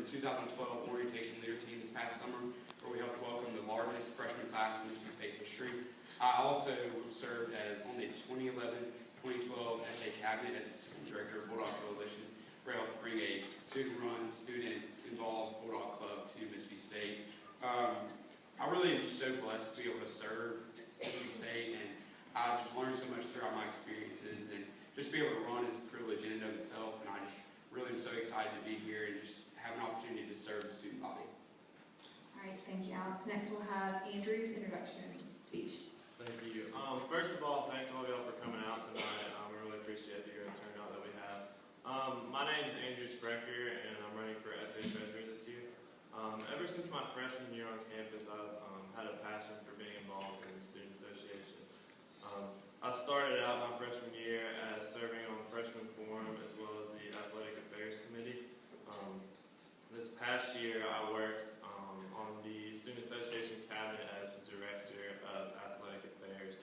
the 2012 orientation leader team this past summer, where we helped welcome the largest freshman class in Mississippi State history. I also served on the 2011-2012 SA Cabinet as Assistant Director of Bulldog Coalition, where I helped bring a student-run, student-involved Bulldog Club to Mississippi State. I really am just so blessed to be able to serve Mississippi State, and I've just learned so much throughout my experiences, and just to be able to run is a privilege in and of itself, and I just really am so excited to be here and just have an opportunity to serve the student body. All right, thank you, Alex. Next we'll have Andrew's introduction speech. Thank you. First of all, thank all of y'all for coming out tonight. I really appreciate the great turnout that we have. My name is Andrew Sprecher, and I'm running for SA Treasurer this year. Ever since my freshman year on campus, I've had a passion for being involved in the Student Association. I started out my freshman year as serving on the Freshman Forum as well as the Athletic Affairs Committee. This past year, I worked on the Student Association Cabinet as the Director of Athletic Affairs.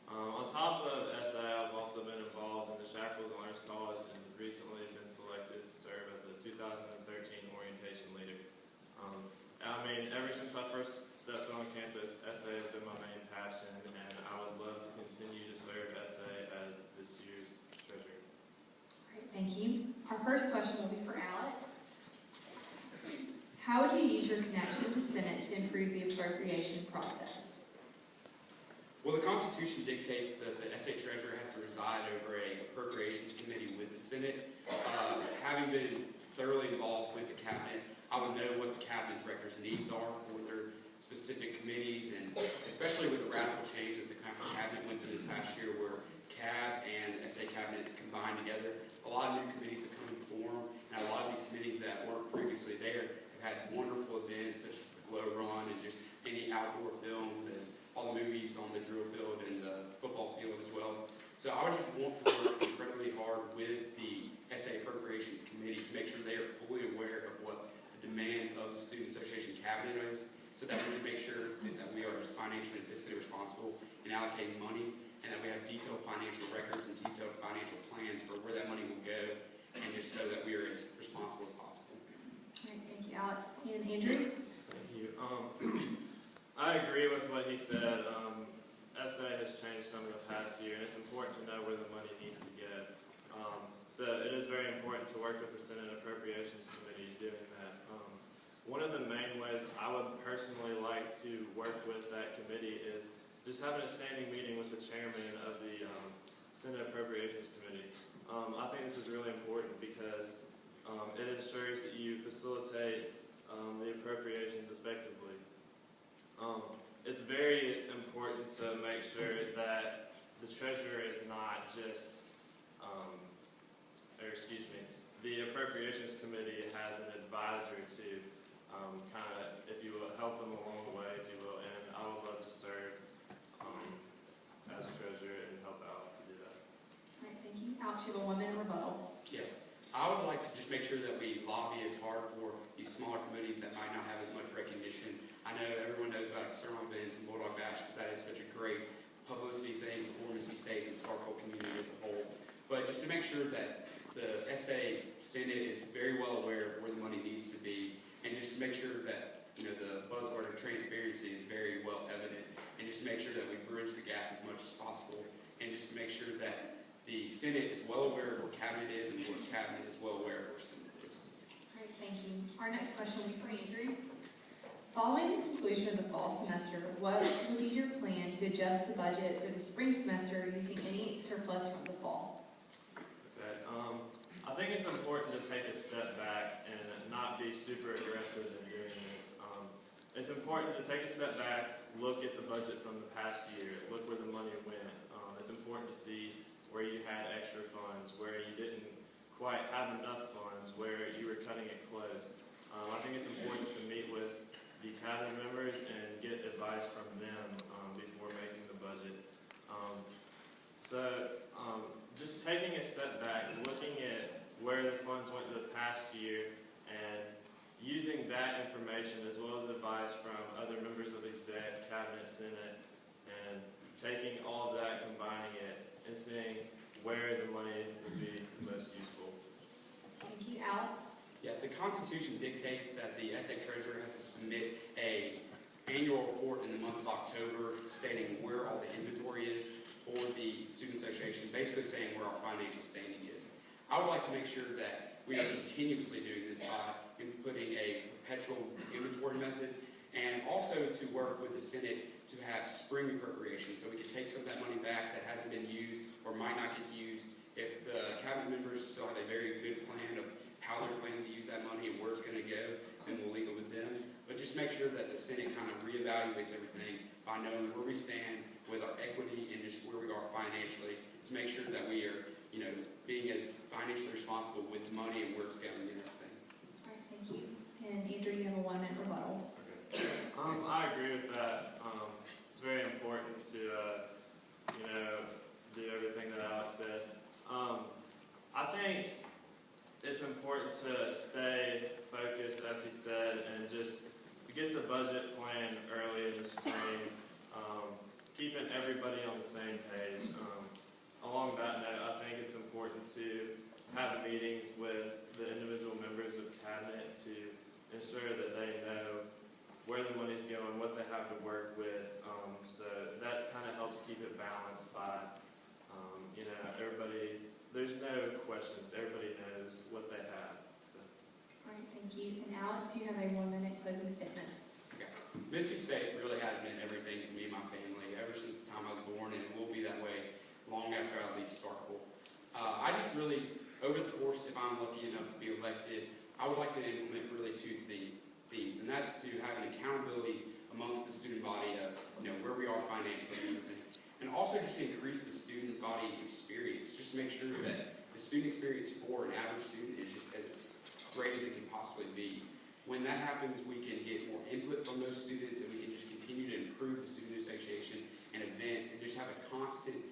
On top of SA, I've also been involved in the Shackles Honors College and recently been selected to serve as the 2013 orientation leader. I mean, ever since I first stepped on campus, SA has been my main passion, and I would love to continue to serve SA as this year's treasurer. All right, thank you. Our first question will be for Alex. How would you use your connection to Senate to improve the appropriation process? Well, the Constitution dictates that the SA Treasurer has to reside over an appropriations committee with the Senate. Having been thoroughly involved with the Cabinet, I would know what the Cabinet Director's needs are for their specific committees, and especially with the radical change that the Cabinet went through this past year where CAB and SA Cabinet combined together. A lot of new committees have come into form, and a lot of these committees that weren't previously there have had wonderful events such as the Glow Run and just any outdoor film and all the movies on the drill field and the football field as well. So I would just want to work incredibly hard with the SA Appropriations Committee to make sure they are fully aware of what the demands of the Student Association Cabinet is, so that we can make sure that we are just financially and fiscally responsible in allocating money, and that we have detailed financial records and detailed financial plans for where that money will go, and just so that we are as responsible as possible. All right, thank you, Alex. And Andrew? Thank you. I agree with what he said. SA has changed some of the past year, and it's important to know where the money needs to go. So it is very important to work with the Senate Appropriations Committee doing that. One of the main ways I would personally like to work with that committee is just having a standing meeting with the chairman of the Senate Appropriations Committee. I think this is really important because it ensures that you facilitate the appropriations effectively. It's very important to make sure that the treasurer is not just, the Appropriations Committee has an advisor to kind of, if you will, help them along the way, if you will, and I would love to serve as treasurer and help out to do that. All right, thank you. Alex, you have a 1 minute rebuttal. Yes. I would like to just make sure that we lobby as hard for these smaller committees that might not have as much recognition. I know everyone knows about external events and Bulldog Bash because that is such a great publicity thing for Mississippi State and Starkville community as a whole. But just to make sure that the SA Senate is very well aware of where the money needs to be, and just to make sure that the buzzword of transparency is very well evident, and just to make sure that we bridge the gap as much as possible, and just to make sure that the Senate is well aware of what Cabinet is and what Cabinet is well aware of where Senate is. All right, thank you. Our next question will be for Andrew. Following the conclusion of the fall semester, what would be your plan to adjust the budget for the spring semester using any surplus from the fall? Okay, I think it's important to take a step back and not be super aggressive in doing this. It's important to take a step back, look at the budget from the past year, look where the money went. It's important to see where you had extra funds, where you didn't quite have enough funds, where you were cutting it close. I think it's important to meet with the cabinet members and get advice from them before making the budget. Just taking a step back, looking at where the funds went the past year, and using that information as well as advice from other members of Exec, Cabinet, Senate, and taking all of that, combining it, and seeing where the money would be most useful. Thank you, Alex. Yeah, the Constitution dictates that the SA Treasurer has to submit a annual report in the month of October stating where all the inventory is for the Student Association, basically saying where our financial standing is. I would like to make sure that we are continuously doing this by inputting a perpetual inventory method, and also to work with the Senate to have spring appropriations so we can take some of that money back that hasn't been used or might not get used. If the cabinet members still have a very good plan of how they're planning to use that money and where it's going to go, then we'll leave it with them. But just make sure that the Senate kind of reevaluates everything by knowing where we stand with our equity and just where we are financially to make sure that we are, being as financially responsible with the money and where it's going and everything. All right, thank you. And Andrew, you have a 1-minute rebuttal. Okay. I agree with that. It's very important to, do everything that Alex said. I think it's important to stay focused, as he said, and just get the budget plan early in the spring, keeping everybody on the same page. Along that note, I think it's important to have meetings with the individual members of cabinet to ensure that they know where the money's going, what they have to work with. So that kind of helps keep it balanced by, everybody, there's no questions. Everybody knows what they have. So. All right, thank you. And Alex, you have a 1-minute closing statement. Okay. Mississippi State really has been everything to me and my family ever since the time I was born, and it will be that way long after I leave Starkville. I just really, over the course, if I'm lucky enough to be elected, I would like to implement really 2 themes, and that's to have an accountability amongst the student body of where we are financially and everything, and also just increase the student body experience. Just make sure that the student experience for an average student is just as great as it can possibly be. When that happens, we can get more input from those students, and we can just continue to improve the student association and events, and just have a constant,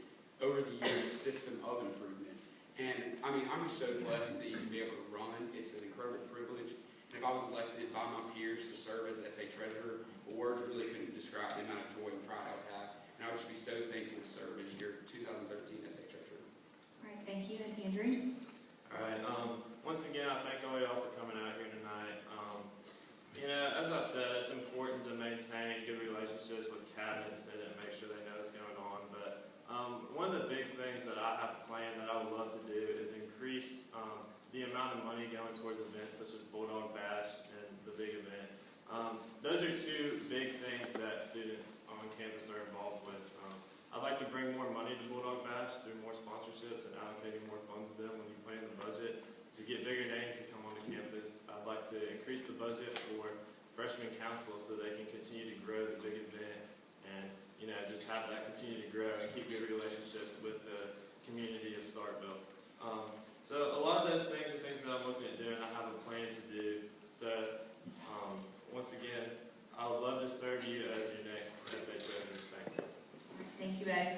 over the years, system of improvement. And I'm just so blessed to even be able to run. It's an incredible privilege. And if I was elected by my peers to serve as the SA Treasurer, words really couldn't describe the amount of joy and pride I would have. And I would just be so thankful to serve as your 2013 SA Treasurer. All right, thank you. And Andrew? All right. Once again, I thank all y'all for coming out here tonight. As I said, it's important to maintain good relationships with cabinet and Senate and make sure they know what's going on. But one of the big things that I have planned that I would love to do is increase the amount of money going towards events such as Bulldog Bash and the big event. Those are 2 big things that students on campus are involved with. I'd like to bring more money to Bulldog Bash through more sponsorships and allocating more funds to them when you plan the budget to get bigger names to come onto campus. I'd like to increase the budget for freshman council so they can continue to grow the big event and just have that continue to grow and keep good relationships with the community of Starkville. So a lot of those things are things that I'm looking at doing. I have a plan to do. So once again, I would love to serve you as your next SA Treasurer. Thanks. Thank you, Ed.